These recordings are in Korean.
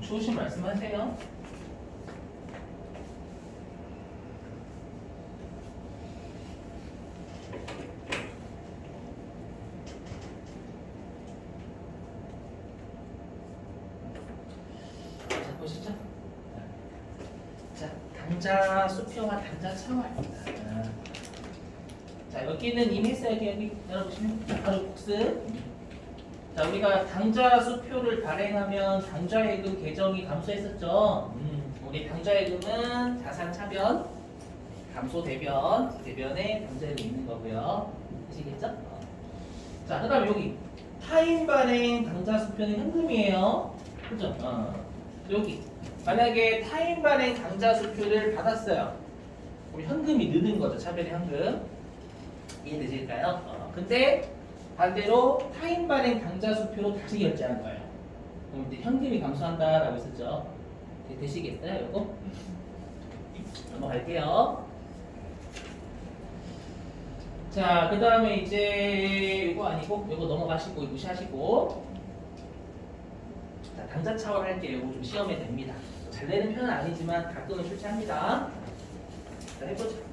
좋으신 말씀하세요. 자, 보시죠. 자, 당자 수표와 당자 차원입니다. 자, 여기는 이미 했어요. 여기 열어보시면 바로 복습. 자, 우리가 당좌 수표를 발행하면 당좌예금 계정이 감소했었죠. 우리 당좌예금은 자산 차변, 감소 대변, 대변에 당좌예금 있는 거고요. 아시겠죠? 자, 그다음 여기 타인 발행 당좌 수표는 현금이에요. 그죠? 여기 만약에 타인 발행 당좌 수표를 받았어요. 그럼 현금이 느는 거죠. 차변의 현금. 이해되실까요? 근데 반대로 타인 발행 당좌 수표로 다시 결제한 거예요. 그럼 이제 현금이 감소한다라고 했었죠. 되시겠어요? 이거? 넘어갈게요. 자, 그 다음에 이제 이거 아니고 이거 넘어가시고 무시하시고. 자, 당좌 차원 할게요. 이거 좀 시험에 됩니다. 잘 내는 편은 아니지만 가끔은 출제합니다. 자, 해보자.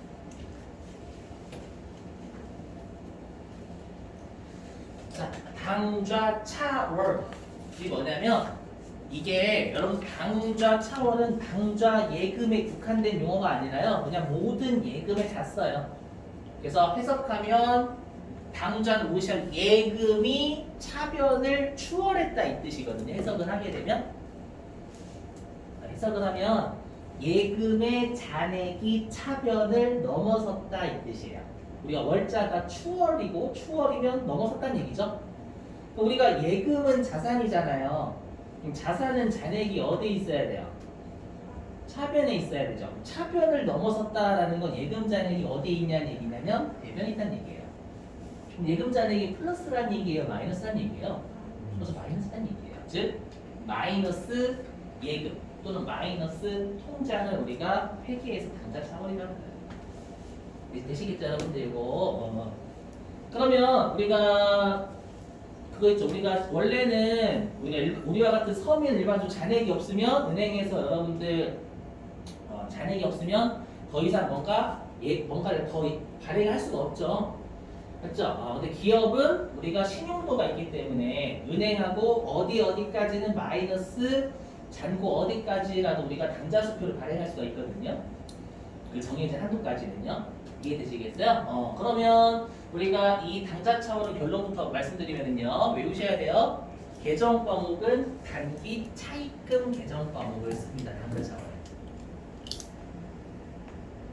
자, 당좌 차월. 이게 뭐냐면 이게 여러분 당좌 차월은 당좌 예금에 국한된 용어가 아니라요. 그냥 모든 예금에 다 써요. 그래서 해석하면 당좌는 무엇이야? 예금이 차변을 추월했다 이 뜻이거든요. 해석을 하게 되면 해석을 하면 예금의 잔액이 차변을 넘어섰다 이 뜻이에요. 우리가 월자가 추월이고 추월이면 넘어섰다는 얘기죠. 우리가 예금은 자산이잖아요. 그럼 자산은 잔액이 어디에 있어야 돼요? 차변에 있어야 되죠. 차변을 넘어섰다라는 건 예금 잔액이 어디에 있냐는 얘기냐면 대변에 있다는 얘기예요. 그럼 예금 잔액이 플러스란 얘기예요? 마이너스란 얘기예요? 플러스 마이너스란 얘기예요. 즉 마이너스 예금 또는 마이너스 통장을 우리가 회계에서 당좌 차원이라고 해요. 되시겠죠 여러분들 이거. 그러면 우리가 그거 있죠. 우리가 원래는 우리와 같은 서민 일반적 잔액이 없으면 은행에서 여러분들 잔액이 없으면 더 이상 뭔가를 더 발행할 수가 없죠. 맞죠? 근데 기업은 우리가 신용도가 있기 때문에 은행하고 어디까지는 마이너스 잔고 어디까지라도 우리가 당좌 수표를 발행할 수가 있거든요. 그 정해진 한도까지는요. 이해되시겠어요? 그러면 우리가 이 당좌 차원의 결론부터 말씀드리면요. 외우셔야 돼요. 계정 과목은 단기 차입금 계정 과목을 씁니다. 당좌 차원.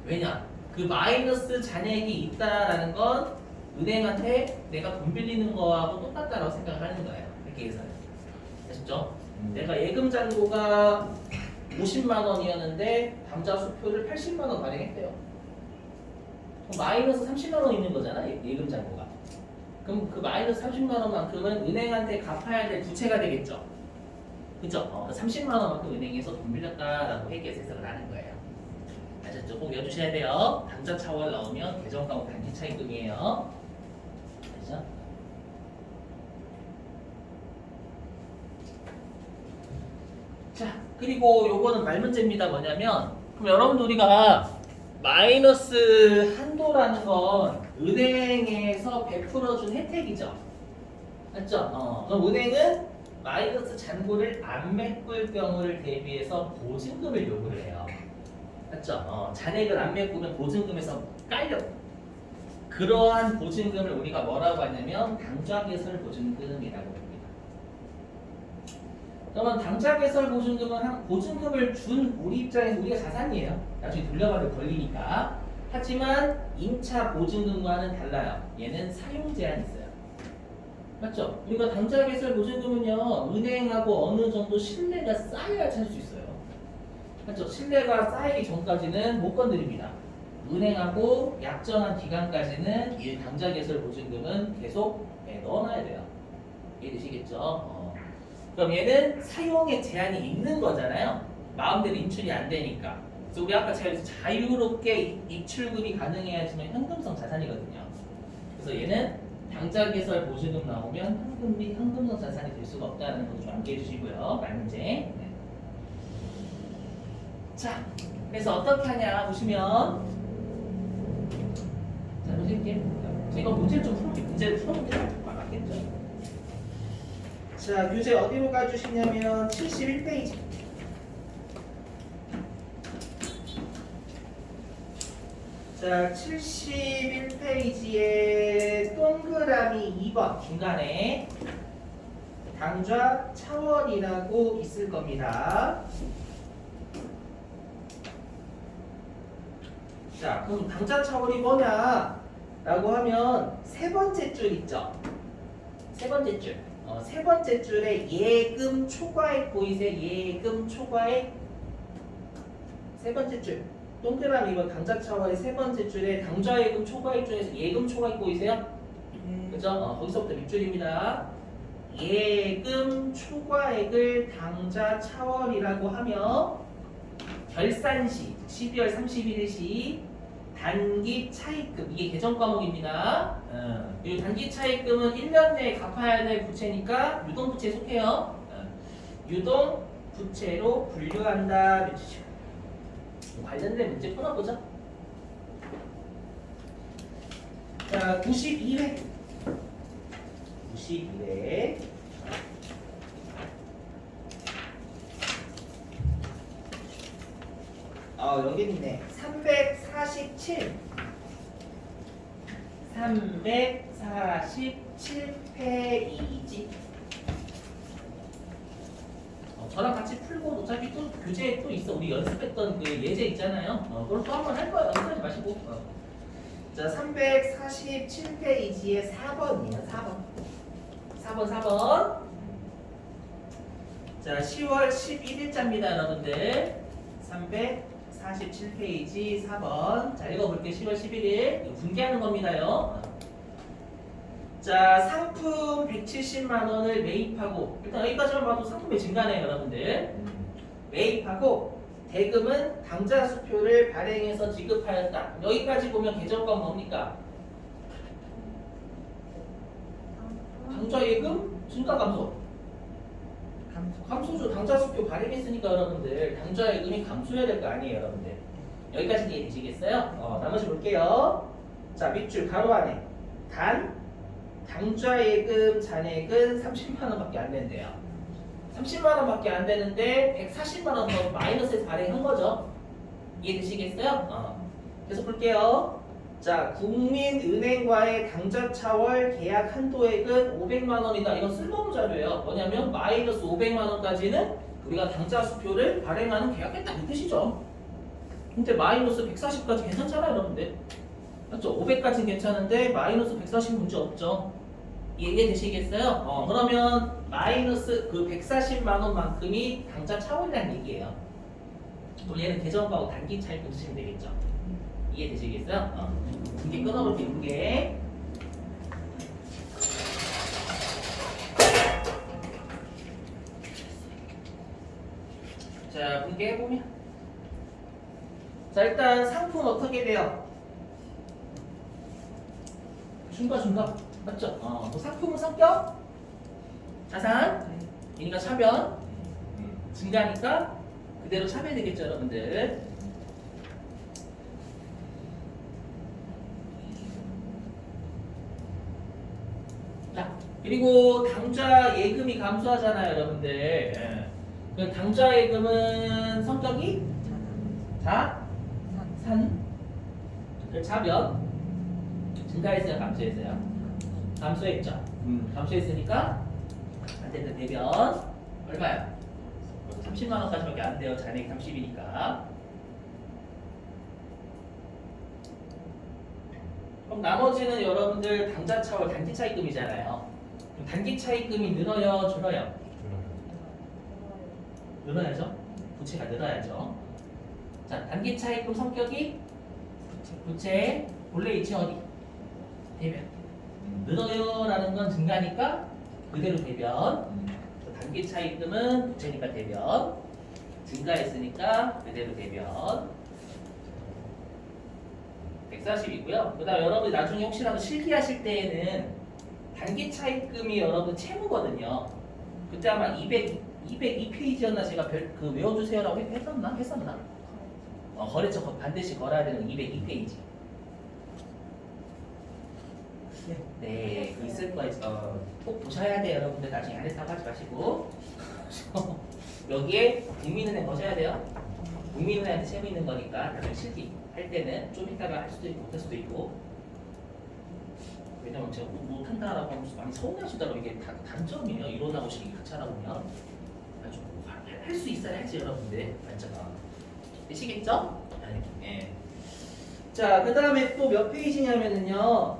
왜냐? 그 마이너스 잔액이 있다라는 건 은행한테 내가 돈 빌리는 거하고 똑같다라고 생각을 하는 거예요. 이렇게 해서는. 아시죠? 내가 예금 잔고가 50만 원이었는데 당좌 수표를 80만 원 발행했대요. 마이너스 30만 원 있는 거잖아, 예금 잔고가. 그럼 그 마이너스 30만 원만큼은 은행한테 갚아야 될 부채가 되겠죠. 그죠? 30만 원만큼 은행에서 돈 빌렸다라고 회계에서 해석을 하는 거예요. 아셨죠? 꼭 외워주셔야 돼요. 당좌 차월 나오면 계정 과목 단기 차입금이에요. 아시죠? 자, 그리고 요거는 말 문제입니다. 뭐냐면, 그럼 여러분들 우리가 마이너스 한도라는 건 은행에서 베풀어준 혜택이죠. 맞죠? 그럼 은행은 마이너스 잔고를 안 메꿀 경우를 대비해서 보증금을 요구를 해요. 맞죠? 잔액을 안 메꾸면 보증금에서 깔려. 그러한 보증금을 우리가 뭐라고 하냐면 당좌개설 보증금이라고 합니다. 그러면 당좌개설 보증금은 보증금을 준 우리 입장에서 우리가 자산이에요. 나중에 돌려받을 권리니까. 하지만 임차 보증금과는 달라요. 얘는 사용 제한이 있어요. 맞죠? 우리가 당좌개설 보증금은요. 은행하고 어느 정도 신뢰가 쌓여야 찾을 수 있어요. 맞죠? 신뢰가 쌓이기 전까지는 못 건드립니다. 은행하고 약정한 기간까지는 이 당좌개설 보증금은 계속 넣어놔야 돼요. 이해되시겠죠? 그럼 얘는 사용에 제한이 있는 거잖아요. 마음대로 인출이 안 되니까. 그래서 우리 아까 제가 자유롭게 입출금이 가능해야지만 현금성 자산이거든요. 그래서 얘는 당좌개설 보증금 나오면 현금성 자산이 될 수가 없다는 것도 좀 암기해 주시고요. 말 문제. 네. 자, 그래서 어떻게 하냐 보시면 자, 보실게요. 이거 문제를 좀 풀어볼게요. 문제를 풀어보는 게 맞겠죠? 자, 교재 어디로 가주시냐면 71페이지. 자, 71페이지에 동그라미 2번 중간에 당좌 차원이라고 있을 겁니다. 자, 그럼 당좌 차원이 뭐냐? 라고 하면 세 번째 줄 있죠? 세 번째 줄. 세 번째 줄에 예금 초과액 보이세요? 예금 초과액. 세 번째 줄. 동그라미 2번 당좌 차원의 세 번째 줄에 당좌 예금 초과액 중에서 예금 초과액 보이세요? 그죠? 거기서부터 밑줄입니다. 예금 초과액을 당좌 차원이라고 하며 결산 시 12월 31일 시 단기 차입금 이게 개정 과목입니다. 이 단기 차입금은 1년 내에 갚아야 될 부채니까 유동 부채에 속해요. 유동 부채로 분류한다. 관련된 문제 풀어보자. 자, 92회. 92회. 여기 있네. 347. 347페이지. 저랑 같이 풀고 어차피 또 교재에 또 있어. 우리 연습했던 그 예제 있잖아요. 그걸 또 한번 할 거예요. 연습하지 마시고. 자, 347페이지에 4번이에요. 4번. 자, 10월 11일자입니다, 여러분들. 347페이지 4번. 자, 읽어볼게요. 10월 11일. 이거 분개하는 겁니다요. 자, 상품 170만 원을 매입하고, 일단 여기까지만 봐도 상품의 증가네요, 여러분들. 매입하고, 대금은 당좌 수표를 발행해서 지급하였다. 여기까지 보면 계정권 뭡니까? 당좌 예금 증가 감소. 감소죠. 당좌 수표 발행했으니까 여러분들 당좌 예금이 감소해야 될 거 아니에요, 여러분들. 여기까지 이해되시겠어요? 나머지 볼게요. 자, 밑줄 가로 안에 당좌 예금 잔액은 30만 원밖에 안 된대요. 30만 원밖에 안 되는데 140만 원 더 마이너스에서 발행한 거죠. 이해되시겠어요? 계속 볼게요. 자, 국민은행과의 당좌 차월 계약 한도액은 500만 원이다. 이건 쓸모없는 자료예요. 뭐냐면 마이너스 500만 원까지는 우리가 당좌 수표를 발행하는 계약했다 이 뜻이죠. 근데 마이너스 140까지 괜찮잖아요, 여러분들. 맞죠? 500까지는 괜찮은데 마이너스 140 문제 없죠. 이해되시겠어요? 그러면 마이너스 그 140만 원만큼이 당좌 차원이라는 얘기예요. 그럼 얘는 계정하고 단기 차익금 쓰시면 되겠죠. 이해되시겠어요? 분개 끊어볼게요. 분개. 자, 분개 해보면 자, 일단 상품 어떻게 돼요? 중과 맞죠? 뭐 상품은 성격, 자산, 이니까 차변, 증가니까 그대로 차변되겠죠, 여러분들. 자, 그리고 당좌 예금이 감소하잖아요, 여러분들. 그 당좌 예금은 성격이 산, 차변. 증가했어요, 감소했어요? 감소했죠. 감소했으니까 한테는 대변 얼마야? 30만 원까지밖에 안 돼요. 잔액 30이니까. 그럼 나머지는 여러분들 당좌 차월 단기 차입금이잖아요. 그럼 단기 차입금이 늘어요, 줄어요? 늘어야죠. 부채가 늘어야죠. 자, 단기 차입금 성격이 부채 본래 위치 어디? 대변. 늘어요라는 건 증가니까 그대로 대변. 단기 차입금은 부채니까 대변. 증가했으니까 그대로 대변. 140이고요. 그 다음 여러분이 나중에 혹시라도 실기하실 때에는 단기 차입금이 여러분 채무거든요. 그때 아마 202페이지였나 제가 외워주세요라고 했었나? 거래처 반드시 걸어야 되는 202페이지. 네, 그 있을 거예요. 꼭 보셔야 돼요, 여러분들. 나중에 안 했다고 하지 마시고. 여기에 국민은행 거셔야 돼요. 국민은행한테 채무 있는 거니까 나중에 실기 할 때는 좀 이따가 할 수도 있고 못할 수도 있고. 왜냐면 제가 못한다라고 하면 많이 서운하시더라고요. 이게 다른 점이에요. 이론하고 실기 같이 하다 보면. 할 수 있어야 할지 여러분들. 맞잖아. 되시겠죠? 네. 자, 그 다음에 또 몇 페이지냐면은요.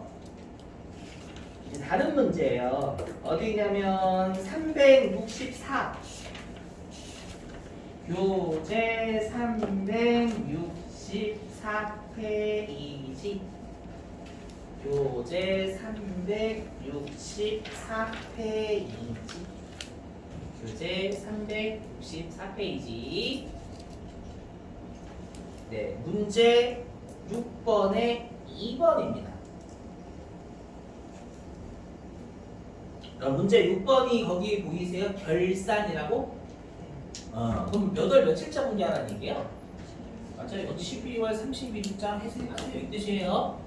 다른 문제예요. 어디냐면 364. 교재 364페이지. 교재 364페이지. 교재 364페이지. 네, 문제 6번에 2번입니다. 문제 6번이 거기 보이세요? 결산이라고? 그럼 몇 월 며칠자 분기하라는 얘기예요? 맞아요. 어디 12월 31일자 해석하세요. 이 뜻이에요.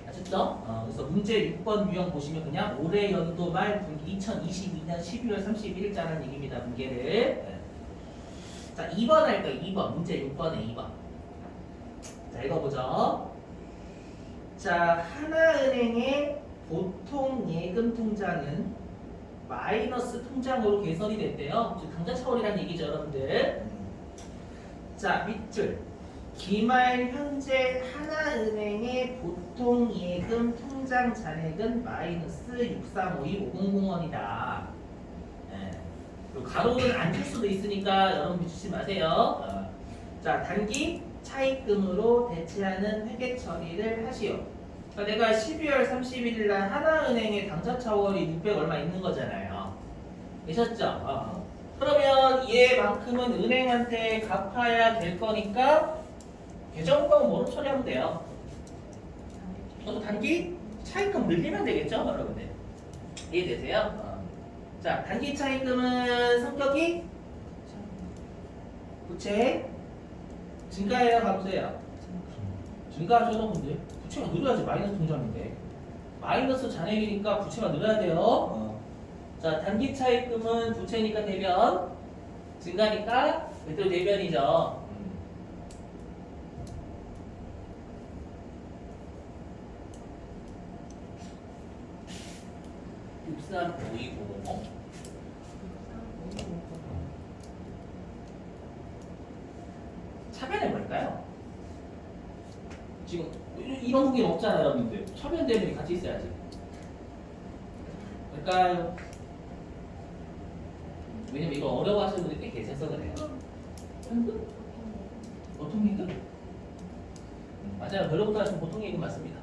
아셨죠? 그래서 문제 6번 유형 보시면 그냥 올해 연도 말 분기 2022년 12월 31일자라는 얘기입니다. 분기를. 네. 자, 2번 할 거예요. 2번. 문제 6번에 2번. 자, 읽어보죠. 자, 하나은행의 보통 예금 통장은 마이너스 통장으로 개설이 됐대요. 당장 차원이라는 얘기죠, 여러분들. 자, 밑줄. 기말 현재 하나은행의 보통 예금 통장 잔액은 마이너스 6352500원이다. 네. 그리고 가로는 안 줄 수도 있으니까 여러분 미치지 마세요. 자, 단기 차입금으로 대체하는 회계 처리를 하시오. 그러니까 내가 12월 31일 날 하나은행에 당좌 차월이 600 얼마 있는 거잖아요. 되셨죠? 그러면 얘만큼은 은행한테 갚아야 될 거니까 계정금은 뭐로 처리하면 돼요? 저도 단기 차입금 늘리면 되겠죠, 여러분들? 이해되세요? 자, 단기 차입금은 성격이 부채 증가해요, 감소해요? 증가하죠, 여러분들. 부채가 늘어야지 마이너스 통장인데. 마이너스 잔액이니까 부채가 늘어야 돼요. 자, 단기 차입금은 부채니까 대변, 증가니까 그대로 대변이죠. 635250. 차변은 뭘까요? 지금 이런 후기는 없잖아요, 여러분들. 차변 대변이 같이 있어야지. 뭘까요? 왜냐면 이거 어려워하시는 분들이 꽤 계셔서 그래요. 현금? 보통 예금? 맞아요. 별로부터 하시면 보통 예금 맞습니다.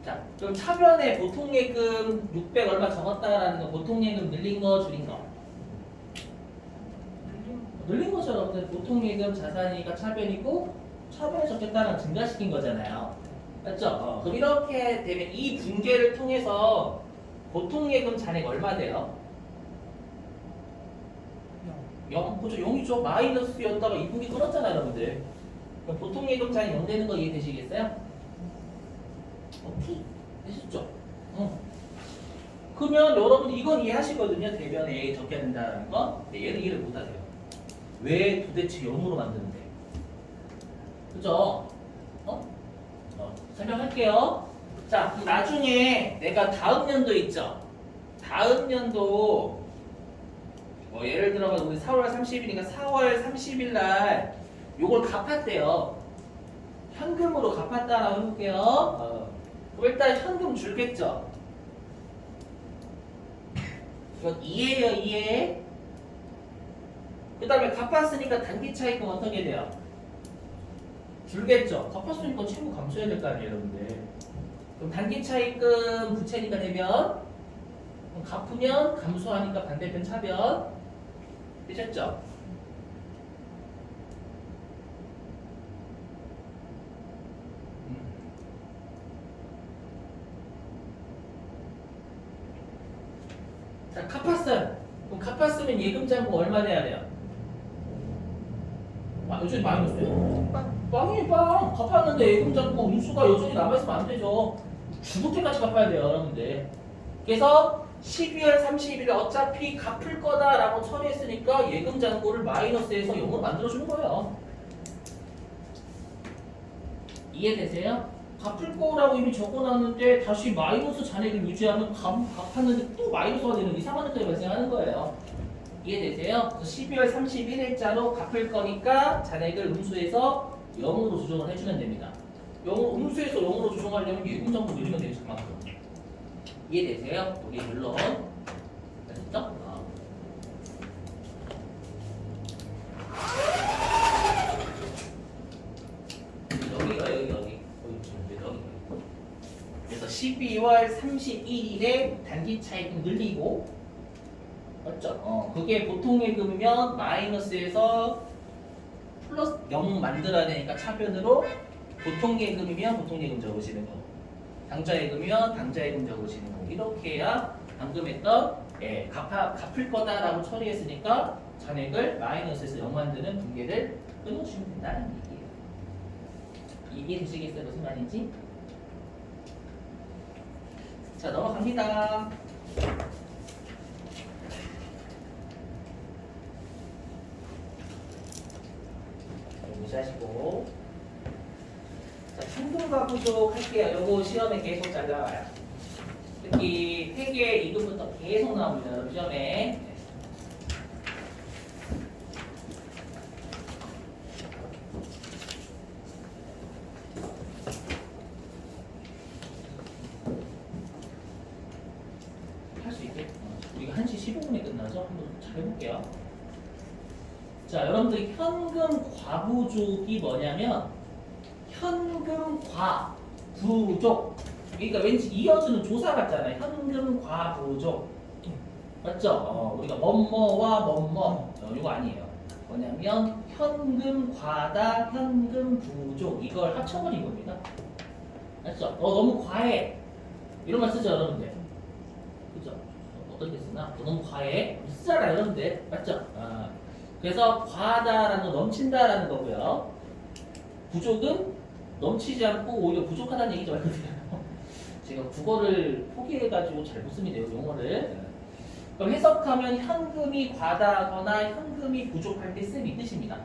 자, 그럼 차변에 보통 예금 600 얼마 적었다라는 거, 보통 예금 늘린 거, 줄인 거? 늘린 거죠, 여러분들. 보통 예금 자산이니까 차변이고, 차변에 적겠다는 증가시킨 거잖아요. 맞죠? 그럼 이렇게 되면 이 분계를 통해서 보통 예금 잔액 얼마 돼요? 0. 그죠? 0이죠. 마이너스였다가 이 분기 끊었잖아요, 여러분들. 그럼 보통 예금 잔액 0 되는 거 이해되시겠어요? 오케이. 되셨죠? 그러면 여러분 이건 이해하시거든요. 대변에 A 적게 된다는 거. 네, 얘는 이해를 못하세요. 왜 도대체 0으로 만드는데? 그죠? 설명할게요. 자, 나중에 내가 다음 연도 있죠? 다음 연도 예를 들어 우리 4월 30일이니까 4월 30일 날 요걸 갚았대요. 현금으로 갚았다라고 해볼게요. 그럼 일단 현금 줄겠죠? 이건 이해예요, 이해. 그 다음에 갚았으니까 단기 차익금 어떻게 돼요? 줄겠죠? 갚았으니까 채무 감소해야 될 거 아니에요, 여러분들. 그럼 단기 차익금 부채니까 되면 그럼 갚으면 감소하니까 반대편 차변 되셨죠? 자, 갚았어요. 그럼 갚았으면 예금 잔고 얼마 내야 돼요? 여전히 마이너스예요? 빵이에요, 빵. 갚았는데 예금 잔고 운수가 여전히 남아있으면 안 되죠. 죽을 때까지 갚아야 돼요, 여러분들. 그래서 12월 30일에 어차피 갚을 거다라고 처리했으니까 예금 잔고를 마이너스에서 0으로 만들어주는 거예요. 이해되세요? 갚을 거라고 이미 적어놨는데 다시 마이너스 잔액을 유지하면 갚았는데 또 마이너스가 되는 이상한 현상이 발생하는 거예요. 이해되세요? 그래서 12월 31일자로 갚을 거니까 잔액을 음수에서 0으로 조정을 해주면 됩니다. 음수에서 0으로 조정하려면 예금 잔고 늘리면 되죠. 그만큼. 이해되세요? 우리 물론 됐죠? 여기. 그래서 12월 31일에 단기 차익은 늘리고, 맞죠? 그게 보통 예금이면 마이너스에서 플러스 0 만들어야 되니까 차변으로 보통 예금이면 보통 예금 적으시는 거, 당좌 예금이면 당좌 예금 적으시는 거, 이렇게 해야 방금 했던 갚을 거다라고 처리했으니까 잔액을 마이너스에서 0 만드는 붕괴를 끊어주시면 된다는 얘기예요. 이해되시겠어요? 무슨 말인지? 자, 넘어갑니다. 무시하시고. 자, 충동과 부족 할게요. 요거 시험에 계속 잘 나와요. 특히 회계 2급부터 계속 나옵니다. 여러분 시험에. 할 수 있게. 우리가 1시 15분에 끝나죠? 한번 잘 해볼게요. 자, 여러분들 현금 과부족이 뭐냐면 현금 과부족. 그러니까 왠지 이어주는 조사 같잖아요. 현금 과부족. 맞죠? 우리가 뭐뭐와 뭐뭐 이거 아니에요. 뭐냐면 현금 과다, 현금 부족 이걸 합쳐버린 겁니다. 맞죠? 너무 과해. 이런 말 쓰죠, 여러분들. 그죠? 어떻게 쓰나? 너무 과해. 쓰잖아요, 여러분들. 맞죠? 그래서 과하다라는 건 넘친다라는 거고요. 부족은 넘치지 않고 오히려 부족하다는 얘기죠. 제가 국어를 포기해가지고 잘 못 씁니다. 용어를. 그럼 해석하면 현금이 과다하거나 현금이 부족할 때 쓴 이 뜻입니다.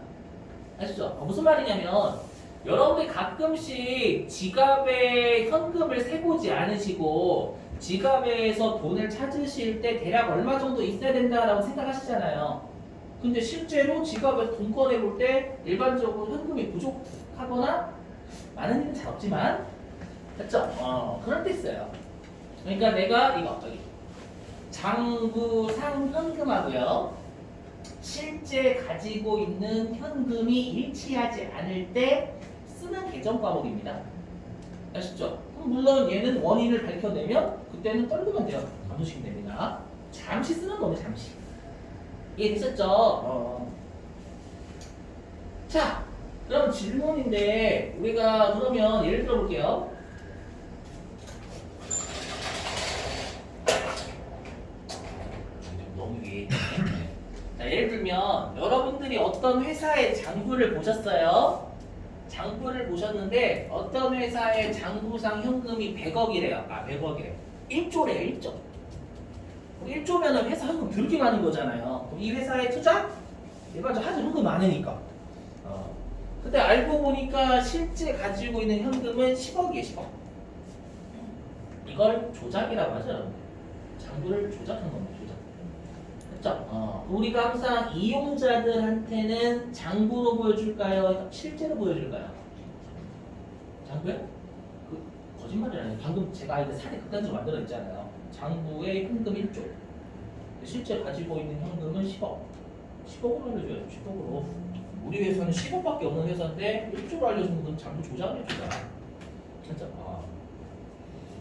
아시죠? 무슨 말이냐면 여러분들이 가끔씩 지갑에 현금을 세보지 않으시고 지갑에서 돈을 찾으실 때 대략 얼마 정도 있어야 된다라고 생각하시잖아요. 근데 실제로 지갑에서 돈 꺼내볼 때 일반적으로 현금이 부족하거나 많은 일은 잘 없지만, 그렇죠? 그럴 때 있어요. 그러니까 내가 이거 여기 장부상 현금하고요 실제 가지고 있는 현금이 일치하지 않을 때 쓰는 계정 과목입니다. 아시죠? 물론 얘는 원인을 밝혀내면 그때는 떨구면 돼요. 안 보시면 됩니다. 잠시 쓰는 거네, 잠시. 이해되셨죠? 자, 그럼 질문인데 우리가 그러면 예를 들어 볼게요. 너무 위에. 자, 예를 들면 여러분들이 어떤 회사의 장부를 보셨어요. 장부를 보셨는데 어떤 회사의 장부상 현금이 100억이래요. 100억이래요. 1조래요, 1조. 1조면은 회사 현금 그렇게 많은 거잖아요. 그럼 이 회사에 투자? 일반적으로 하죠. 현금 많으니까. 근데 알고 보니까 실제 가지고 있는 현금은 10억이에요, 10억. 이걸 조작이라고 하죠. 장부를 조작한 겁니다, 조작. 그렇죠? 우리가 항상 이용자들한테는 장부로 보여줄까요? 실제로 보여줄까요? 장부요? 거짓말이라니. 방금 제가 이거 사례 극단적으로 만들어냈잖아요. 장부에 현금 1조. 실제 가지고 있는 현금은 10억. 10억으로 알려줘야죠. 10억으로. 우리 회사는 10억밖에 없는 회사인데 1조로 알려주는 건 장부 조작을 해주잖아. 진짜.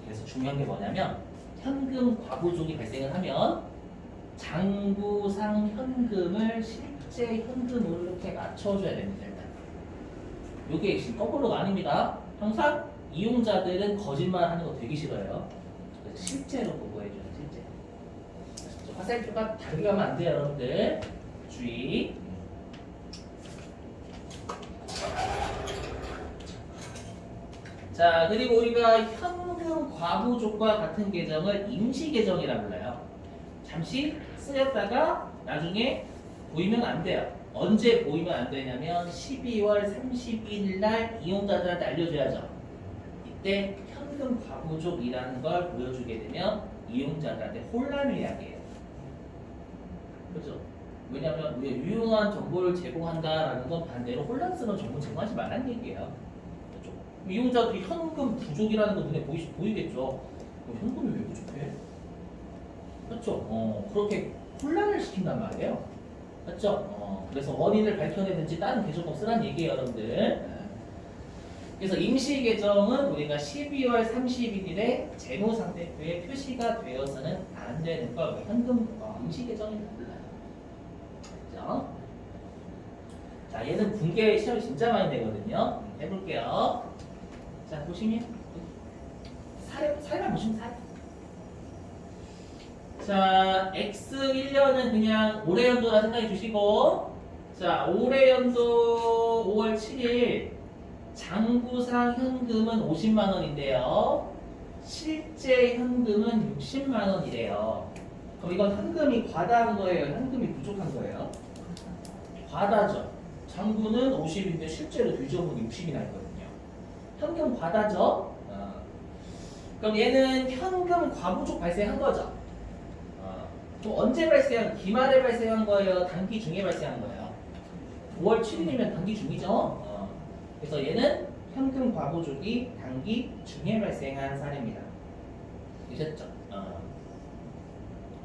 그래서 중요한 게 뭐냐면 현금 과부족이 발생을 하면 장부상 현금을 실제 현금으로 이렇게 맞춰줘야 됩니다. 일단. 이게 지금 거꾸로가 아닙니다. 항상 이용자들은 거짓말 하는 거 되게 싫어요. 그래서 실제로 보고해줘요. 실제. 아시죠? 화살표가 다르게 가면 안 돼요, 여러분들. 주의. 자, 그리고 우리가 현금 과부족과 같은 계정을 임시 계정이라 불러요. 잠시 쓰였다가 나중에 보이면 안 돼요. 언제 보이면 안 되냐면 12월 31일 날 이용자들한테 알려줘야죠. 이때 현금 과부족이라는 걸 보여주게 되면 이용자들한테 혼란을 야기해요. 그렇죠? 왜냐하면 우리가 유용한 정보를 제공한다라는 건 반대로 혼란스러운 정보 제공하지 말라는 얘기예요. 그렇죠? 이용자들이 현금 부족이라는 거 눈에 보이겠죠? 현금이 왜 부족해? 그렇죠? 그렇게 혼란을 시킨단 말이에요. 맞죠? 그래서 원인을 밝혀내든지 다른 계정법 쓰라는 얘기예요, 여러분들. 그래서 임시 계정은 우리가 12월 31일에 재무상태표에 표시가 되어서는 안 되는 걸 현금 임시 계정이라고 불러요. 그죠? 자, 얘는 분계 시험이 진짜 많이 되거든요. 해볼게요. 자, 보시면 사례만 보시면 사례. 자, X1년은 그냥 올해 연도라 생각해 주시고, 자, 올해 연도 5월 7일 장부상 현금은 50만 원인데요. 실제 현금은 60만 원이래요. 그럼 이건 현금이 과다한 거예요? 현금이 부족한 거예요? 과다죠. 장부는 50인데 실제로 뒤져보면 60이 나있거든요. 현금 과다죠? 그럼 얘는 현금 과부족 발생한 거죠? 또 언제 발생한, 기말에 발생한 거예요? 단기 중에 발생한 거예요? 5월 7일이면 단기 중이죠? 그래서 얘는 현금 과부족이 단기 중에 발생한 사례입니다. 되셨죠?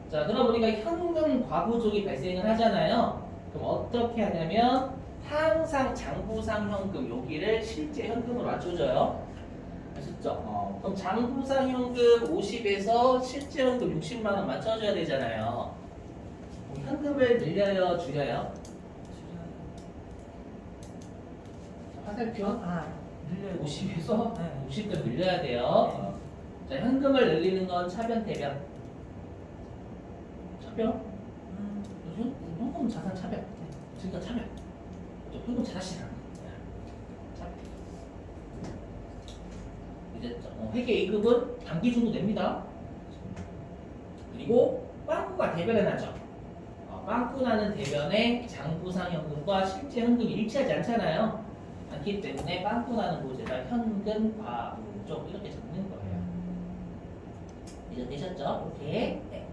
자, 그럼 우리가 현금 과부족이 발생을 하잖아요. 그럼 어떻게 하냐면 항상 장부상 현금 여기를 실제 현금으로 맞춰줘요. 아셨죠? 그럼 장부상 현금 50에서 실제 현금 60만 원 맞춰줘야 되잖아요. 그럼 현금을 늘려요, 줄여요? 화살표? 늘려요. 50에서 네. 60도 늘려야 돼요. 자, 현금을 늘리는 건 차변, 대변. 차변? 현금 자산 차변. 그러니까 차변. 현금 자산시장. 차변. 이제 회계 이급은 단기 중도 냅니다. 그리고 빵꾸가 대변에 나죠. 빵꾸 나는 대변에 장부상 현금과 실제 현금이 일치하지 않잖아요. 않기 때문에 빵꾸 나는 곳에다 현금 과부족 이렇게 적는 거예요. 이제 되셨죠? 오케이. 네.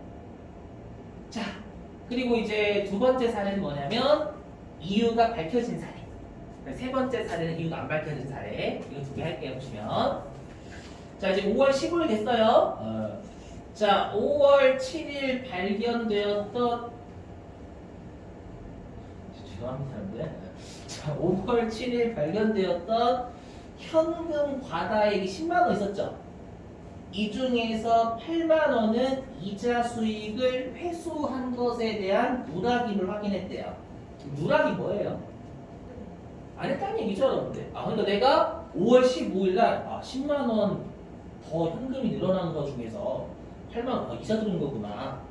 자, 그리고 이제 두 번째 사례는 뭐냐면 이유가 밝혀진 사례. 세 번째 사례는 이유가 안 밝혀진 사례. 이거 두 개 할게요. 보시면. 자, 이제 5월 15일 됐어요. 자, 5월 7일 발견되었던 죄송합니다, 여러분들. 자, 5월 7일 발견되었던 현금 과다액이 10만 원 있었죠. 이 중에서 8만 원은 이자 수익을 회수한 것에 대한 누락임을 확인했대요. 누락이 뭐예요? 안 했다는 얘기죠, 여러분들. 그러니까 내가 5월 15일 날 10만 원 더 현금이 늘어난 것 중에서 8만 원 이자 들은 거구나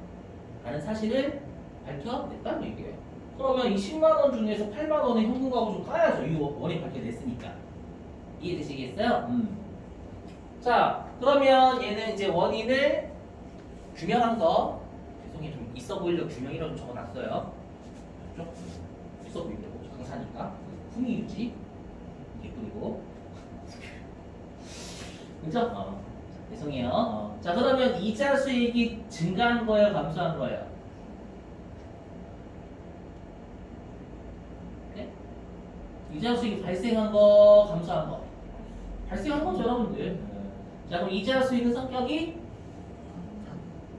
라는 사실을 밝혀냈다는 얘기예요. 그러면 이 10만 원 중에서 8만 원의 현금 과부 좀 까야죠. 이 원인 밝혀냈으니까. 이해되시겠어요? 자, 그러면 얘는 이제 원인을 규명한 거, 죄송해요, 좀 있어 보이려고 규명이라고 좀 적어놨어요. 그렇죠? 있어 보이려고 장사니까 품위 유지 예쁘고, 그죠? 죄송해요. 자, 그러면 이자 수익이 증가한 거예요, 감소한 거예요? 네? 이자 수익이 발생한 거, 감소한 거? 발생한 거죠, 여러분들. 자, 그럼 이자 수익은 성격이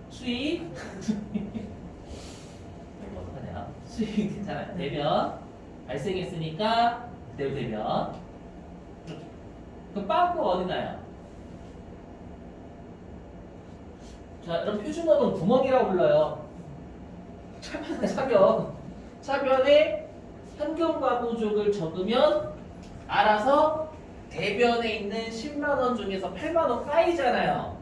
수익 어떡하냐? 수익 괜찮아요. 대변 발생했으니까 그대로 대변. 그럼 빵꾸가 어디 나요? 자, 이런 표준어는 구멍이라고 불러요. 차변에 차변. 차변에 현금과 부족을 적으면 알아서 대변에 있는 10만 원 중에서 8만 원 까이잖아요.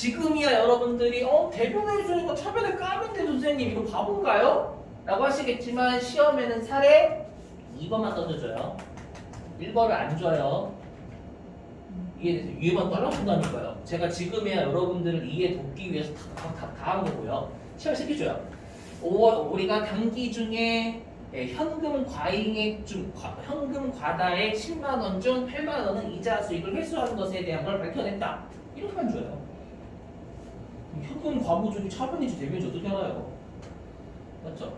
지금이야 여러분들이 대변해주니까 차변에 까는데 선생님 이거 바본가요? 라고 하시겠지만 시험에는 사례 2번만 던져줘요. 1번을 안 줘요. 이해되세요? 위에만 떨어진다니까요. 제가 지금이야 여러분들을 이해 돕기 위해서 다 한 거고요. 시험 시켜줘요. 우리가 단기 중에 현금 과잉액 중 현금 과다액 10만 원 중 8만 원은 이자 수익을 회수하는 것에 대한 걸 밝혀냈다. 이렇게만 줘요. 현금 과부족이 차변이지 대변이지 어떻게 알아요? 맞죠?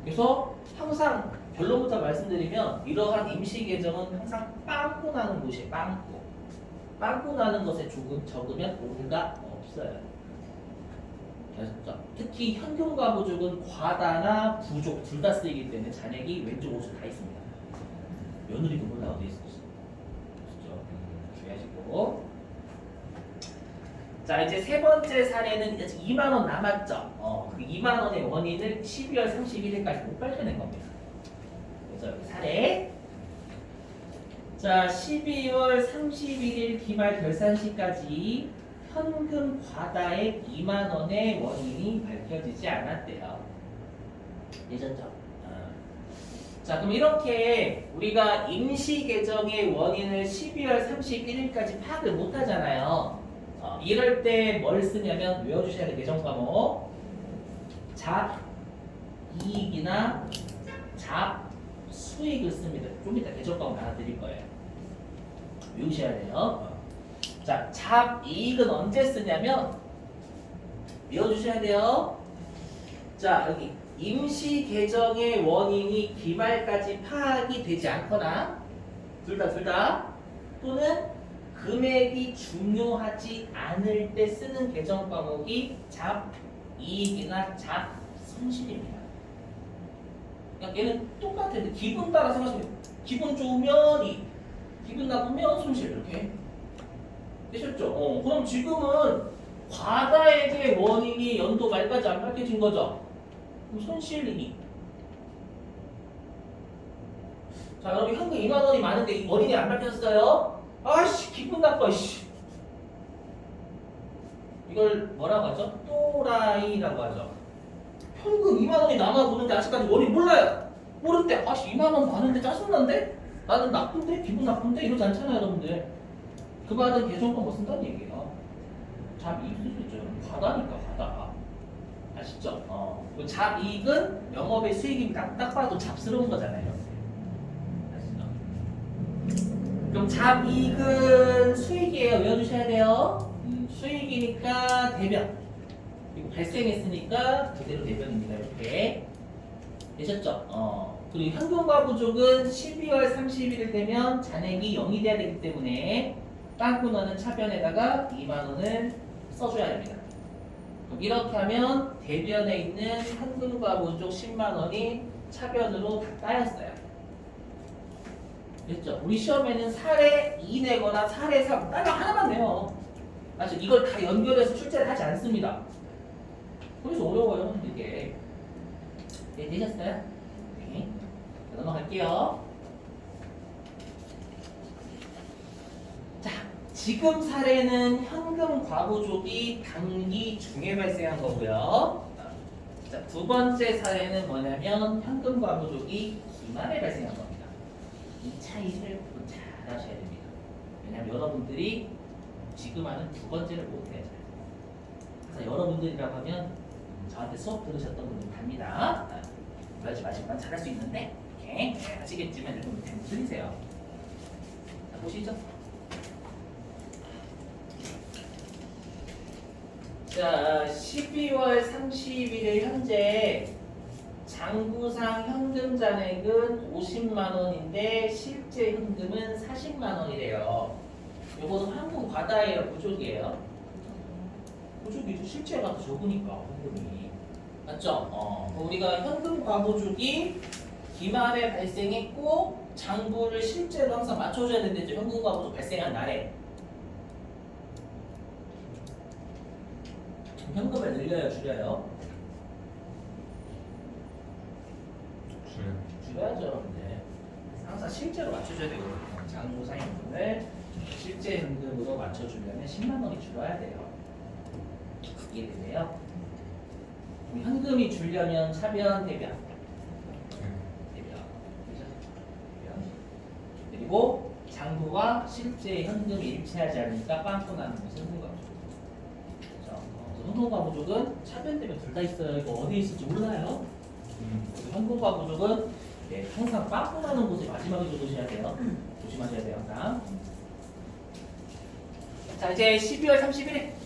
그래서 항상 결론부터 말씀드리면 이러한 임시 계정은 항상 빵꾸 나는 곳이에요. 빵꾸 나는 것에 적으면 오류가 없어요. 특히 현금 과부족은 과다나 부족 둘 다 쓰이기 때문에 잔액이 왼쪽 오른쪽 다 있습니다. 며느리도 몰라 어디 있을지. 그렇죠? 주의하시고. 자 이제 세 번째 사례는 이제 2만 원 남았죠. 그 2만 원의 원인을 12월 31일까지 못 밝혀낸 겁니다. 그래서 여기 사례. 자 12월 31일 기말 결산시까지 현금 과다액 2만 원의 원인이 밝혀지지 않았대요. 예전죠. 자 그럼 이렇게 우리가 임시 계정의 원인을 12월 31일까지 파악을 못 하잖아요. 이럴 때 뭘 쓰냐면 외워주셔야 될 계정 과목 잡 이익이나 잡 수익을 씁니다. 좀 이따 계정 과목 하나 드릴 거예요. 외우셔야 돼요. 자, 잡 이익은 언제 쓰냐면 외워주셔야 돼요. 자, 여기 임시 계정의 원인이 기말까지 파악이 되지 않거나 둘 다 또는 금액이 중요하지 않을 때 쓰는 계정 과목이 잡 이익이나 잡 손실입니다. 그러니까 얘는 똑같아요. 기분 따라 생각하시면 기분 좋으면 이익, 기분 나쁘면 손실 이렇게 되셨죠? 그럼 지금은 과다액의 원인이 연도 말까지 안 밝혀진 거죠? 그럼 손실이익. 자, 여러분 현금 2만 원이 많은데 이 원인이 안 밝혀졌어요? 아씨 기분 나빠 씨. 이걸 뭐라고 하죠? 또라이라고 하죠. 현금 2만 원이 남아 보는데 아직까지 원인 몰라요. 모를 때 아씨 2만 원 많은데 짜증난데? 나는 나쁜데? 기분 나쁜데? 이러지 않잖아요 여러분들. 그 말은 계정권 뭐 쓴다는 얘기예요. 잡이익 쓸 수 있죠. 과다니까 과다. 아시죠? 그 잡이익은 영업의 수익입니다. 딱 봐도 잡스러운 거잖아요. 그럼 잡이익은 수익이에요. 외워주셔야 돼요. 수익이니까 대변. 그리고 발생했으니까 그대로 대변입니다. 이렇게 되셨죠? 그리고 현금과 부족은 12월 31일 되면 잔액이 0이 돼야 되기 때문에 빵꾸 나는 차변에다가 2만 원을 써줘야 됩니다. 그럼 이렇게 하면 대변에 있는 현금과 부족 10만 원이 차변으로 다 따였어요. 됐죠? 우리 시험에는 사례 2 내거나 사례 3 따로 하나만 내요. 맞죠? 이걸 다 연결해서 출제를 하지 않습니다. 그래서 어려워요 이게. 네, 되셨어요? 네. 넘어갈게요. 자, 지금 사례는 현금 과부족이 단기 중에 발생한 거고요. 자, 두 번째 사례는 뭐냐면 현금 과부족이 기말에 발생한 겁니다. 이 차이를 잘 아셔야 됩니다. 왜냐하면 여러분들이 지금 하는 두 번째를 못해요. 그래서 여러분들이라고 하면 저한테 수업 들으셨던 분들 답니다. 그러지 마시고 난 잘할 수 있는데 이렇게 아시겠지만 여러분 틀리세요. 자, 보시죠. 자, 12월 31일 현재 장부상 현금 잔액은 50만 원인데 실제 현금은 40만 원이래요. 이거는 현금 과다예요, 부족이에요? 부족이죠. 실제가 더 적으니까 현금이. 맞죠? 우리가 현금 과부족이 기말에 발생했고 장부를 실제로 항상 맞춰줘야 되는데 현금 과부족 발생한 날에 현금을 늘려요, 줄여요? 줄여야죠. 네. 항상 실제로 맞춰줘야 되거든요. 장부상 현금을 실제 현금으로 맞춰주려면 10만 원이 줄어야 돼요. 이해되세요? 현금이 줄려면 차변, 대변. 대변. 그죠? 대변. 그리고 장부와 실제 현금이 일치하지 않으니까 빵꾸 나는 것은 현금과부족. 그죠? 현금과부족은 차변, 대변 둘 다 있어요. 이거 어디에 있을지 몰라요. 그래서 현금과부족은 항상 빵꾸 나는 곳에 마지막에 적으셔야 돼요. 조심하셔야 돼요, 항상. 자, 이제 12월 31일.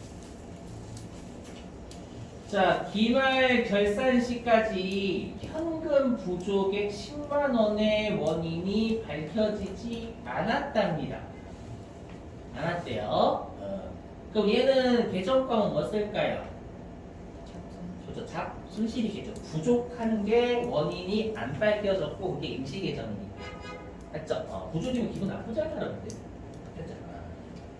자, 기말 결산 시까지 현금 부족액 10만 원의 원인이 밝혀지지 않았답니다. 않았대요. 그럼 얘는 계정과는 뭐 쓸까요? 그렇죠. 손실이겠죠. 부족한 게 원인이 안 밝혀졌고 그게 임시 계정이니까. 맞죠? 부족이면 기분 나쁘잖아요, 여러분들. 맞죠?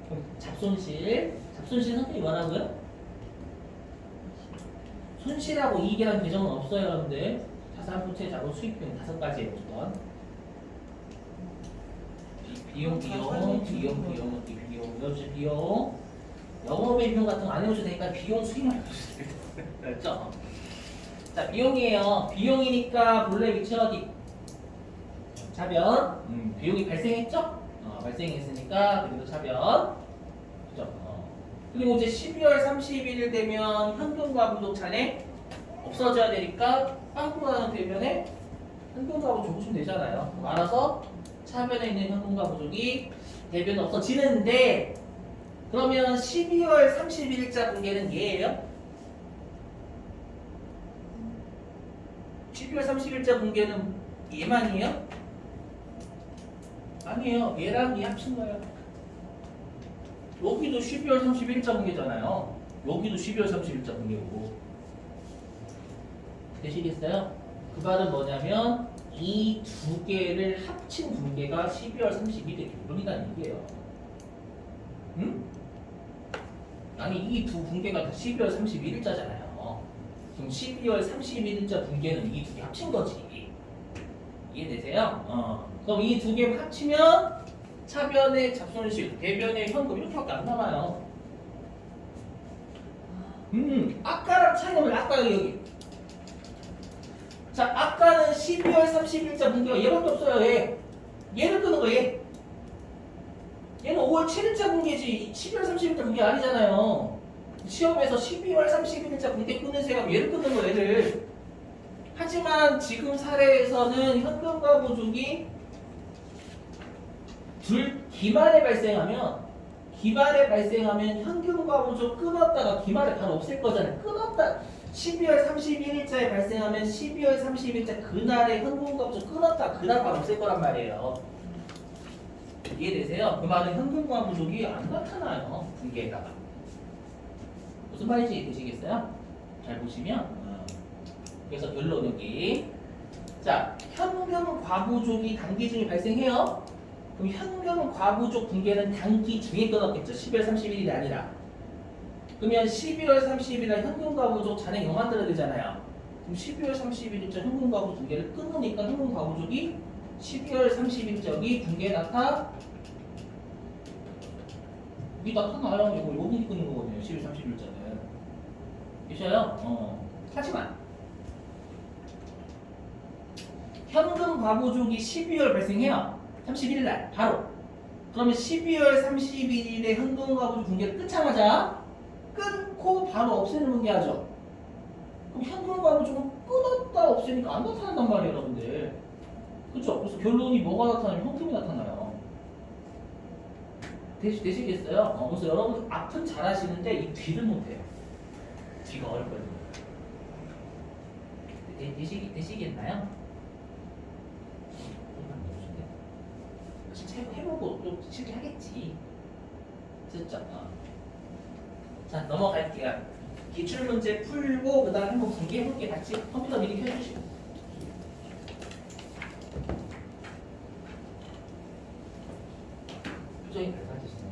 그럼 잡손실 선택이 뭐라고요? 손실하고 이익이라는 계정은 없어요, 여러분들. 자산, 부채, 자본, 수익비용 5가지예요, 무조건. 비용, 비용. 영업의 비용 같은 거 안 해오셔도 되니까 비용 수익만 해주세요. 그렇죠? 자, 비용이에요. 비용이니까 본래 위치 어디? 차변. 비용이 발생했죠? 발생했으니까 그래도 차변. 그죠? 그리고 이제 12월 31일 되면 현금과 부족 잔액 없어져야 되니까 빵꾸나는 대변에 현금과 부족 적으시면 되잖아요. 알아서 차변에 있는 현금과 부족이 대변에 없어지는데 그러면 12월 31일자 분계는 얘예요? 12월 30일자 분계는 얘만이에요? 아니에요. 얘랑 얘 합친 거예요. 여기도 12월 31일자 분계잖아요. 여기도 12월 31일자 분계고. 되시겠어요? 그 말은 뭐냐면 이 두 개를 합친 분계가 12월 31일의 결론이라는 얘기예요. 응? 아니 이 두 분계가 다 12월 31일자잖아요. 그럼 12월 31일자 분계는 이 두 개 합친 거지. 이해되세요? 그럼 이 두 개 합치면 차변의 잡손실, 대변의 현금 이렇게밖에 안 남아요. 아까랑 차이가 뭐야? 아까 여기. 자, 아까는 12월 30일자 분계가 얘밖에 없어요. 얘를 끄는 거 얘. 얘는 5월 7일자 분계지 12월 30일자 분계 아니잖아요. 시험에서 12월 31일자 분계 끄는 새가 얘를 끄는 거 얘를. 하지만 지금 사례에서는 현금과 부족이 기말에 발생하면 현금과 부족 끊었다가 기말에 바로 없앨 거잖아요. 끊었다 12월 31일자에 발생하면 12월 30일자 그날에 현금과 부족 끊었다 그날 바로 없앨 거란 말이에요. 이해되세요? 그 말은 현금과 부족이 안 나타나요. 분계에다가. 무슨 말인지 되시겠어요? 잘 보시면 그래서 결론 여기. 자, 현금 과부족이 단기 중에 발생해요. 그럼 현금 과부족 분계는 단기 중에 끊었겠죠. 12월 31일이 아니라. 그러면 12월 30일에 현금 과부족 잔액 0 만들어야 되잖아요. 그럼 12월 30일자 현금 과부족 분계를 끊으니까 현금 과부족이 12월 30일자기 분계에 여기 나타나요. 이거 여기 끊는 거거든요. 12월 30일자는. 계셔요? 하지만 현금 과부족이 12월 발생해요. 31일 날 바로. 그러면 12월 31일에 현금 과부족 분계를 끊자마자 끊고 바로 없애는 분계하죠. 그럼 현금 과부족은 끊었다 없애니까 안 나타난단 말이에요, 여러분들. 그렇죠? 그래서 결론이 뭐가 나타나면 현금이 나타나요. 되시겠어요? 그래서 여러분 앞은 잘 하시는데 이 뒤를 못해요. 뒤가 어렵거든요. 되시겠나요? 해보고 또 실기하겠지. 됐죠? 자, 넘어갈게요. 기출문제 풀고 그 다음 한번 공개해볼게. 같이 컴퓨터 미리 켜주시고. 표정이 밝아지시네.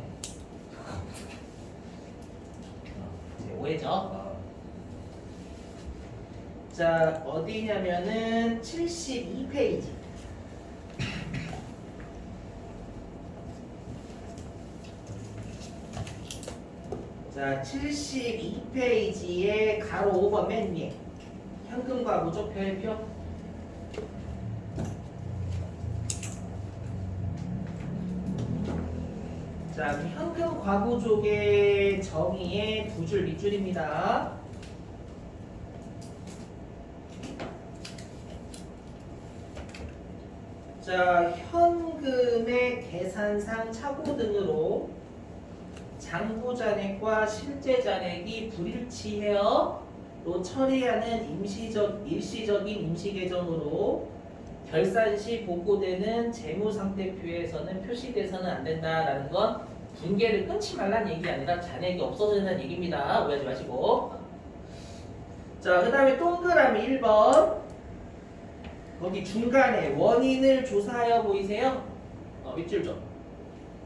제 오해죠? 자, 어디냐면은 72페이지. 자, 자, 72페이지에 가로 5번 맨 위에 현금과 무조표의 표. 자, 현금 과부족의 정의의 두 줄 밑줄입니다. 자, 현금의 계산상 착오 등으로 장부 잔액과 실제 잔액이 불일치해요. 또 처리하는 일시적인 임시 계정으로 결산 시 보고되는 재무상태표에서는 표시돼서는 안 된다라는 건 분계를 끊지 말라는 얘기 아니라 잔액이 없어진다는 얘기입니다. 오해하지 마시고. 자, 그 다음에 동그라미 1번. 거기 중간에 원인을 조사하여 보이세요? 밑줄 좀.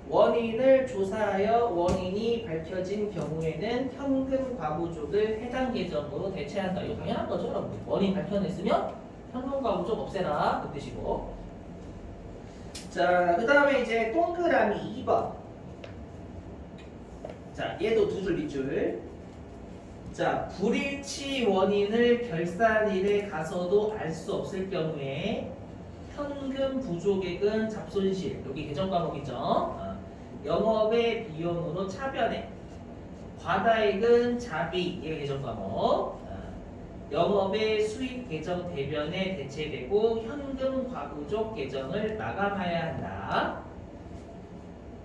원인을 조사하여 원인이 밝혀진 경우에는 현금 과부족을 해당 계정으로 대체한다. 이거 당연한 거죠, 여러분. 원인 밝혀냈으면 현금 과부족 없애라. 그 뜻이고. 자, 그 다음에 이제 동그라미 2번. 자, 얘도 두 줄 밑줄. 자, 불일치 원인을 결산일에 가서도 알 수 없을 경우에 현금 부족액은 잡손실, 여기 계정 과목이죠. 영업의 비용으로 차변액, 과다액은 자비, 이게 계정 과목. 영업의 수익 계정 대변에 대체되고 현금 과부족 계정을 마감해야 한다.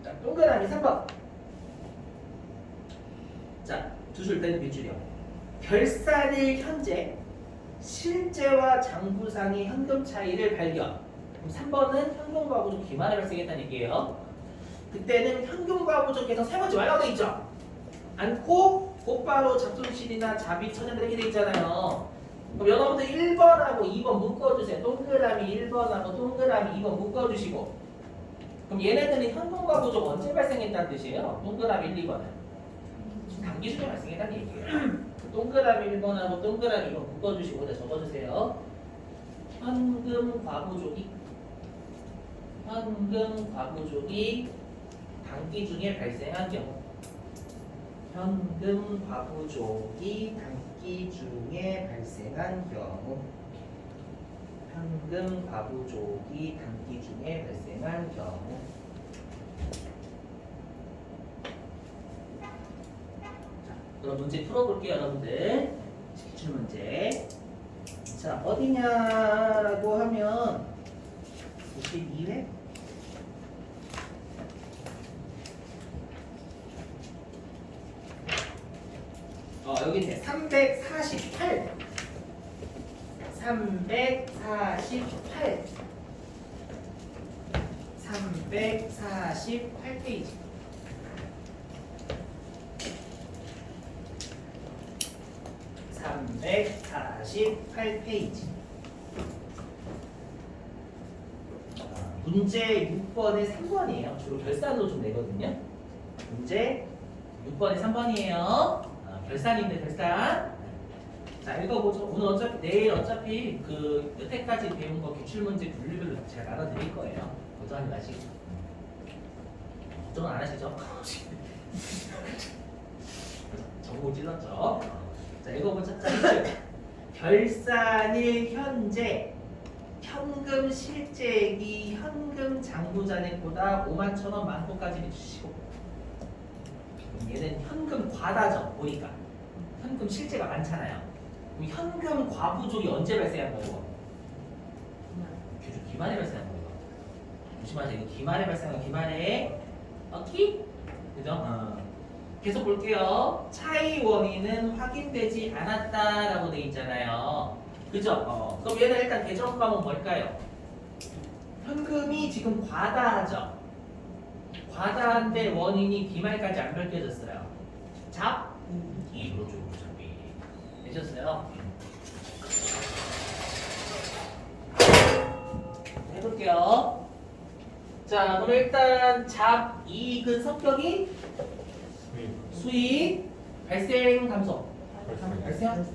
자, 동그라미 3번. 자, 두 줄 빼는 밑줄이요. 결산일 현재 실제와 장부상의 현금 차이를 발견. 그럼 3번은 현금 과부족 기만에 발생했다는 얘기예요. 그때는 현금 과부족 계정 세 번째 말라고 돼 있죠. 않고 곧바로 잡손실이나 자비 처리한다 이렇게 돼 있잖아요. 그럼 여러분들 1번하고 2번 묶어주세요. 동그라미 1번하고 동그라미 2번 묶어주시고. 그럼 얘네들은 현금 과부족 언제 발생했다는 뜻이에요? 동그라미 1, 2번은 단기 중에 발생했다는 얘기예요. 동그라미 1번하고 동그라미 2번 묶어주시고 여기다 적어주세요. 현금 과부족이 단기 중에 발생한 경우, 현금 과부족이 단기 중에 발생한 경우, 현금 과부족이 단기 중에 발생한 경우. 자, 그럼 문제 풀어볼게요, 여러분들. 기출 문제. 자, 어디냐라고 하면 52회? 여기 있네. 348. 348페이지. 348페이지. 문제 6번에 3번이에요. 주로 결산으로 좀 내거든요. 문제 6번에 3번이에요. 결산인데 결산. 자, 읽어보죠. 오늘 내일 어차피 그 여태까지 배운 거 기출문제 분류별로 제가 나눠드릴 거예요. 걱정하지 마시고. 걱정은 안 하시죠? 정보 찔렀죠? 자, 읽어보자. 자, 결산일 현재 현금 실제액이 현금 장부잔액보다 51,000원 많고까지 해주시고, 얘는 현금 과다죠. 보니까 현금 실제가 많잖아요. 그럼 현금 과부족이 언제 발생한 거고? 기말에 발생한 거예요. 조심하세요. 이거 기말에 발생한 기말에 오케이? 그죠? 계속 볼게요. 차이 원인은 확인되지 않았다라고 돼 있잖아요. 그죠? 그럼 얘는 일단 계정 과목은 뭘까요? 현금이 지금 과다하죠. 과다한데 원인이 기말까지 안 밝혀졌어요. 그렇죠. 잡이. 되셨어요? 해볼게요. 자, 그럼 일단 이익은 성격이 수익, 발생, 감소. 발생?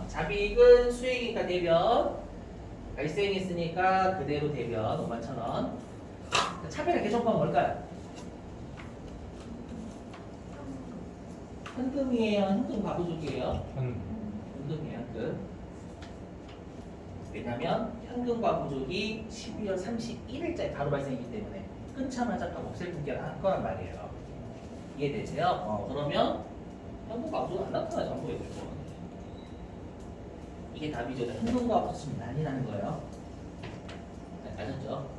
잡이익은 수익이니까 대변, 발생했으니까 그대로 대변 51,000원. 차별의 계정법은 뭘까요? 현금이에요? 현금 과부족이에요? 현 현금이에요, 현금. 왜냐면 현금 과부족이 12월 31일자에 바로 발생이기 때문에 끊자마자 바로 없앨 분기를 할 거란 말이에요. 이해되세요? 그러면 현금 과부족 안 나타나요, 정보에 좀. 이게 답이죠. 현금 과부족 많이 나는 거예요. 아셨죠?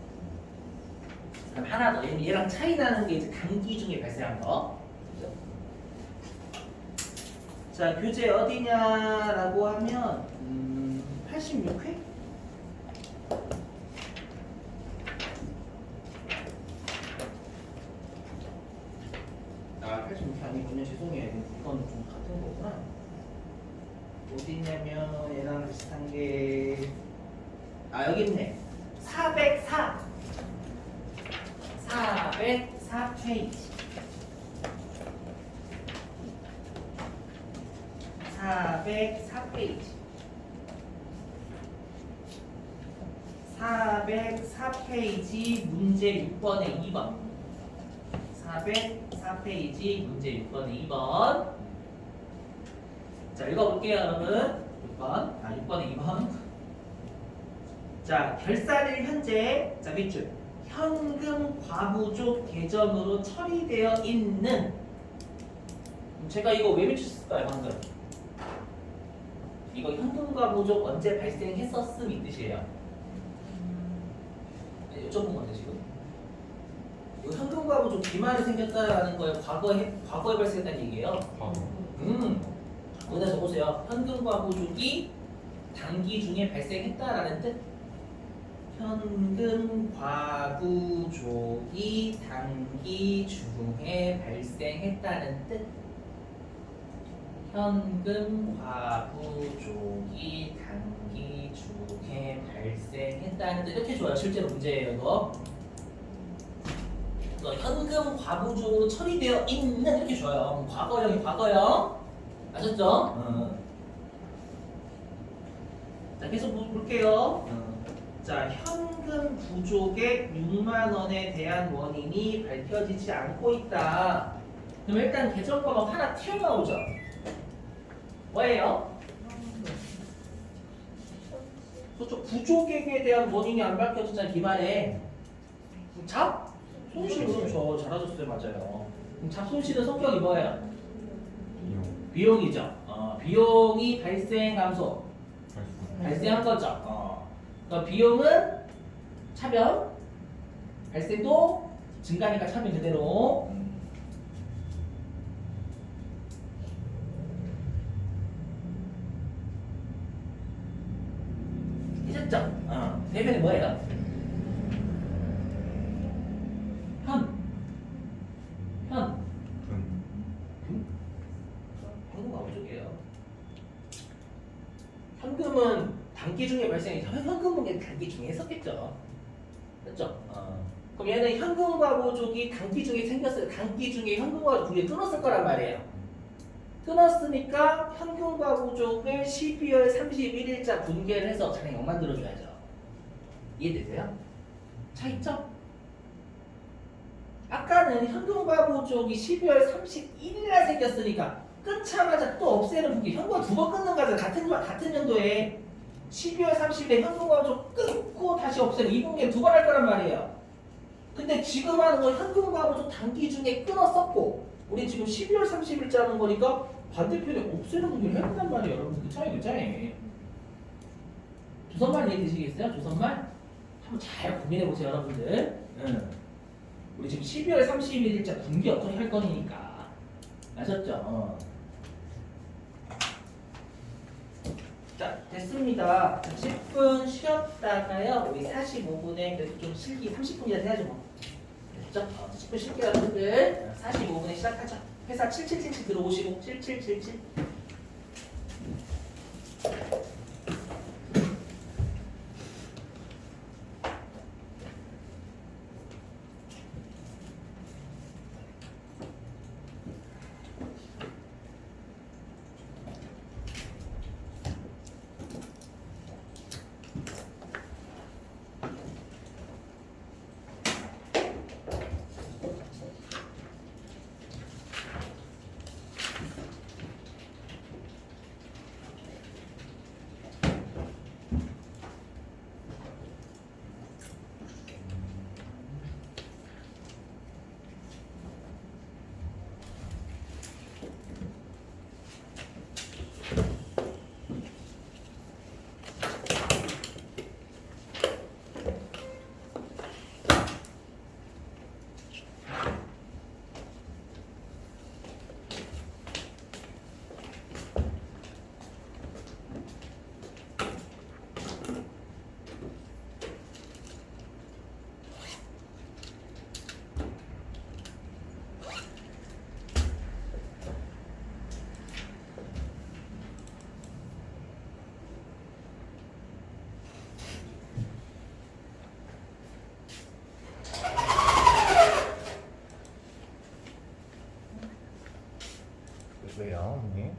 그럼 하나 더. 얘랑 차이 나는 게 이제 단기 중에 발생한 거. 그죠? 자, 교재 어디냐라고 하면 86회? 아, 86회 아니군요. 죄송해요. 이건 좀 같은 거구나. 어디 있냐면 얘랑 비슷한 게 여기 있네. 404 404페이지 404페이지 404페이지 문제 6번에 2번 404페이지 문제 6번에 2번 자 읽어볼게요 여러분 6번에 2번 자 결산일 현재 자 밑줄 현금 과부족 계정으로 처리되어 있는 제가 이거 왜 밑줄을까요 방금 이거 현금 과부족 언제 발생했었음 이 뜻이에요 여쭤본 건데 지금 이거 현금 과부족 기말에 생겼다라는 거예요 과거에 발생했다는 얘기예요 과거 여기다 적으세요 현금 과부족이 단기 중에 발생했다라는 뜻 현금 과부족이 단기 중에 발생했다는 뜻 현금 과부족이 단기 중에 발생했다는 뜻 이렇게 줘요 실제로 문제예요 이거 현금 과부족으로 처리되어 있는 이렇게 줘요 과거형이 과거형 아셨죠? 자 계속 볼게요 자, 현금 부족의 6만 원에 대한 원인이 밝혀지지 않고 있다. 그럼 일단 계정과가 하나 튀어나오죠. 뭐예요? 그렇죠. 부족액에 대한 원인이 안 밝혀지잖아요. 기말에. 잡? 손실 그렇죠. 잘하셨어요. 맞아요. 그럼 잡 손실은 성격이 뭐예요? 비용이죠. 비용이 발생 감소. 발생한 거죠. 그러니까 비용은 차변, 발생도 증가니까 차변 그대로. 이셨죠? 대변이 뭐예요? 현금과 어쩌게요? 현금은 단기 중에 발생해서 현금은 단기 중에 했었겠죠. 그렇죠? 그럼 얘는 현금과 부족이 단기 중에 생겼어요. 단기 중에 현금과 부족이 끊었을 거란 말이에요. 끊었으니까 현금과 부족을 12월 31일자 분계를 해서 차량형 만들어줘야죠. 이해되세요? 차 있죠? 아까는 현금과 부족이 12월 31일날 생겼으니까 끊자마자 또 없애는 분기 현금 두 번 끊는 거죠. 같은 연도에 12월 30일에 현금과 부족 끊고 다시 없애는 이 분기를 두 번 할 거란 말이에요. 근데 지금 하는 건 현금과 부족 단기 중에 끊었었고 우리 지금 12월 30일째 하는 거니까 반대편에 없애는 분기를 해야 된단 말이에요. 여러분 그 차이. 조선말 이해되시겠어요? 조선말? 한번 잘 고민해보세요 여러분들. 우리 지금 12월 31일자 분기 어떻게 할 거니까 아셨죠? 자 됐습니다. 10분 쉬었다가요 우리 45분에 그래도 좀 실기 30분이라도 해야죠 뭐. 됐죠? 10분 쉴게요 여러분들. 45분에 시작하죠. 회사 7777 들어오시고 7777 왜요, 언니?